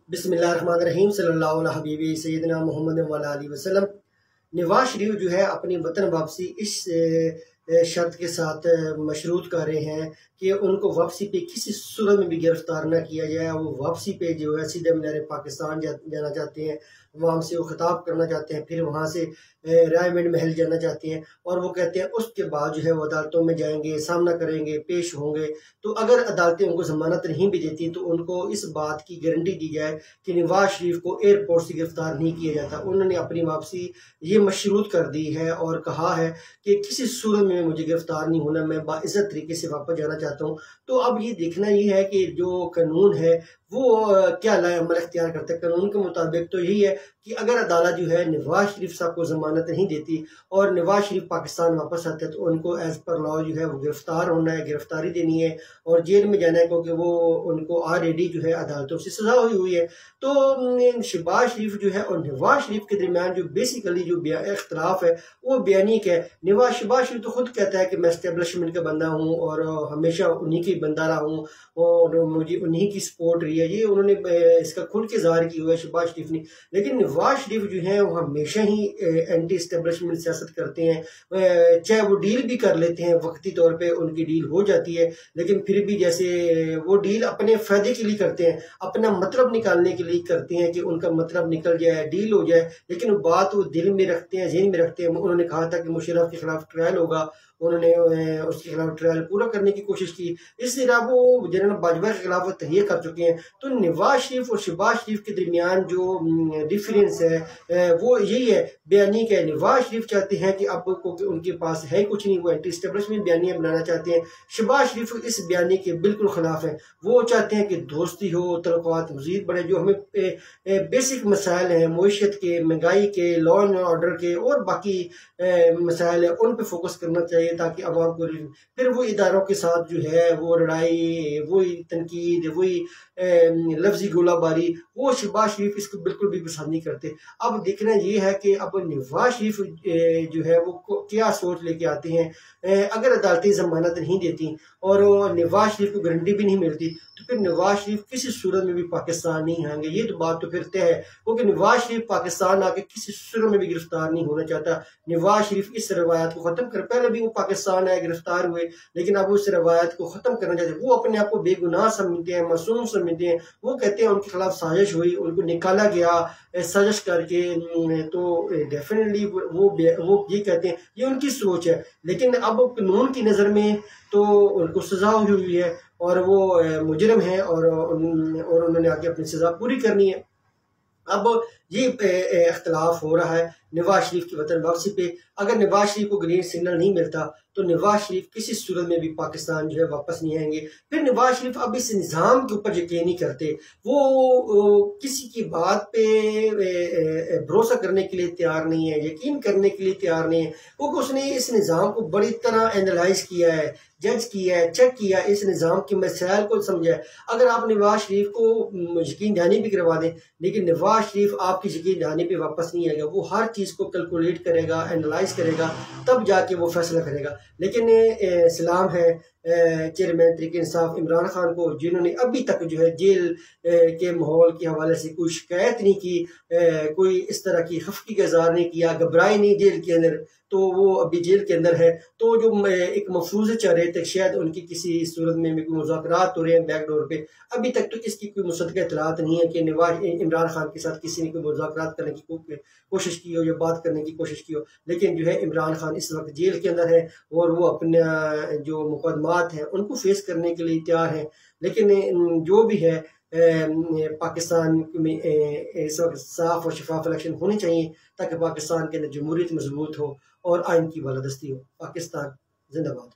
बिस्मिल्लाहिर्रहमानिर्रहीम सल्लल्लाहु अला हबीबी सैयदना मोहम्मद व अला आलिहि वसल्लम। नवाज शरीफ जो है अपनी वतन वापसी इस शर्त के साथ मशरूत कर रहे हैं कि उनको वापसी पे किसी सूरत में भी गिरफ्तार न किया जाए। वो वापसी पे जो है सीधे मीनार पाकिस्तान जाना चाहते हैं, वहाँ से वो खिताब करना चाहते हैं, फिर वहाँ से रायमंड महल जाना चाहते हैं और वो कहते हैं उसके बाद जो है वो अदालतों में जाएंगे, सामना करेंगे, पेश होंगे। तो अगर अदालतें उनको जमानत नहीं भी देती तो उनको इस बात की गारंटी दी जाए कि नवाज शरीफ को एयरपोर्ट से गिरफ्तार नहीं किया जाता। उन्होंने अपनी वापसी ये मशरूत कर दी है और कहा है कि किसी सूरत में मुझे गिरफ्तार नहीं होना, मैं बाइज्जत तरीके से वापस जाना चाहता हूँ। तो अब ये देखना ये है कि जो कानून है वो क्या अमल अख्तियार करता है। कानून के मुताबिक तो यही है कि अगर अदालत जो है नवाज शरीफ साहब को जमानत नहीं देती और नवाज शरीफ पाकिस्तान वापस आते हैं तो उनको एज पर लॉ जो है वो गिरफ्तार होना है, गिरफ्तारी देनी है और जेल में जाना है, क्योंकि वो उनको ऑलरेडी जो है अदालतों से सजा हुई है। तो शहबाज शरीफ जो है और नवाज शरीफ के दरमियान जो बेसिकली जो इख्तलाफ है वो बयानी का है। शहबाज शरीफ तो खुद कहता है कि मैं एस्टेब्लिशमेंट का बंदा हूँ और हमेशा उन्हीं की बंदा रहा हूँ और मुझे उन्हीं की सपोर्ट रही है। ये उन्होंने इसका खुल के ज़ाहिर किया हुआ है शहबाज शरीफ ने। लेकिन नवाज शरीफ जो है वो हमेशा ही एंटी एस्टेब्लिशमेंट सियासत करते हैं, चाहे वो डील भी कर लेते हैं, वक्ती तौर पे उनकी डील हो जाती है, लेकिन फिर भी जैसे वो डील अपने फायदे के लिए करते हैं, अपना मतलब निकालने के लिए करते हैं कि उनका मतलब निकल जाए, डील हो जाए, लेकिन वो बात वो दिल में रखते हैं, जेहन में रखते हैं। उन्होंने कहा था कि मुशर्रफ के खिलाफ ट्रायल होगा, उन्होंने उसके खिलाफ ट्रायल पूरा करने की कोशिश की। इस तरह वो जनरल बाजवा के खिलाफ तहैया कर चुके हैं। तो नवाज शरीफ और शहबाज शरीफ के दरमियान जो डिफरेंस है वो यही है, बयानी का। नवाज शरीफ चाहते हैं कि अब उनके पास है कुछ नहीं, वो एंटी एस्टेब्लिशमेंट बयानियां बनाना चाहते हैं। शहबाज शरीफ इस बयानी के बिल्कुल खिलाफ है। वो चाहते हैं कि दोस्ती हो, तल्लुकात मजीद बढ़े, जो हमें बेसिक मसाइल हैं मईशत के, महंगाई के, लॉ एंड ऑर्डर के और बाकी मसाइल है उन पर फोकस करना चाहिए ताकि आवाम को। फिर वो इदारों के साथ जो है वो लड़ाई, वही तनकीद, वही लफ्जी गोलाबारी, वो शहबाज शरीफ इसको बिल्कुल भी पसंद नहीं करते। अब देखना ये है कि अब नवाज शरीफ जो है वो क्या सोच लेके आते हैं। अगर अदालतें जमानत नहीं देती और नवाज शरीफ को गारंटी भी नहीं मिलती तो फिर नवाज शरीफ किसी सूरत में भी पाकिस्तान नहीं आएंगे। ये तो बात तो फिर तय है, क्योंकि नवाज शरीफ पाकिस्तान आके किसी सूरत में भी गिरफ्तार नहीं होना चाहता। नवाज शरीफ इस रवायत को खत्म कर, पहले भी वो पाकिस्तान आए, गिरफ्तार हुए, लेकिन अब उस रवायत को खत्म करना चाहते हैं। वो अपने आप को बेगुनाह समझते हैं, मासूम समझते हैं। वो कहते हैं उनके खिलाफ साजिश हुई, उनको निकाला गया साजिश करके। तो डेफिनेटली वो ये कहते हैं, ये उनकी सोच है। लेकिन अब कानून की नज़र में तो उनको सजा हुई है और वो मुजरिम है और उन्होंने आगे अपनी सजा पूरी करनी है। अब ये इख्तलाफ हो रहा है नवाज शरीफ की वतन वापसी पे। अगर नवाज शरीफ को ग्रीन सिग्नल नहीं मिलता तो नवाज शरीफ किसी सूरत में भी पाकिस्तान जो है वापस नहीं आएंगे। फिर नवाज शरीफ अब इस निज़ाम के ऊपर यकीन नहीं करते, वो किसी की बात पे भरोसा करने के लिए तैयार नहीं है, यकीन करने के लिए तैयार नहीं है, क्योंकि उसने इस निज़ाम को बड़ी तरह एनालाइज किया है, जज किया है, चेक किया, इस निज़ाम के मसाइल को समझा है। अगर आप नवाज शरीफ को यकीन दहानी भी करवा दें, लेकिन नवाज शरीफ आपकी यकीन दहानी पे वापस नहीं आएगा। वो हर चीज़ को कैलकुलेट करेगा, एनालाइज करेगा, तब जाके वो फैसला करेगा। लेकिन सलाम है चेयरमैन तहरीक इंसाफ इमरान खान को, जिन्होंने अभी तक जो है जेल के माहौल के हवाले से कोई शिकायत नहीं की, कोई इस तरह की खफगी का इज़हार नहीं किया, घबराए नहीं जेल के अंदर, तो वो अभी जेल के अंदर है। तो जो एक मफरूज़े चल रहे थे, शायद उनकी किसी सूरत में भी मुज़ाकरात हो रहे हैं बैकडोर पे, अभी तक तो इसकी कोई मुसद्दक़ इत्तलात नहीं है कि इमरान खान के साथ किसी ने कोई मुज़ाकरात करने की कोशिश की हो या बात करने की कोशिश की हो। लेकिन जो है इमरान खान इस वक्त जेल के अंदर है और वो अपना जो मुकदमात हैं उनको फेस करने के लिए तैयार है। लेकिन जो भी है पाकिस्तान में इस वक्त साफ और शफाफ इलेक्शन होने चाहिए ताकि पाकिस्तान के अंदर जमहूरियत मजबूत हो और आइन की बालादस्ती हो। पाकिस्तान जिंदाबाद।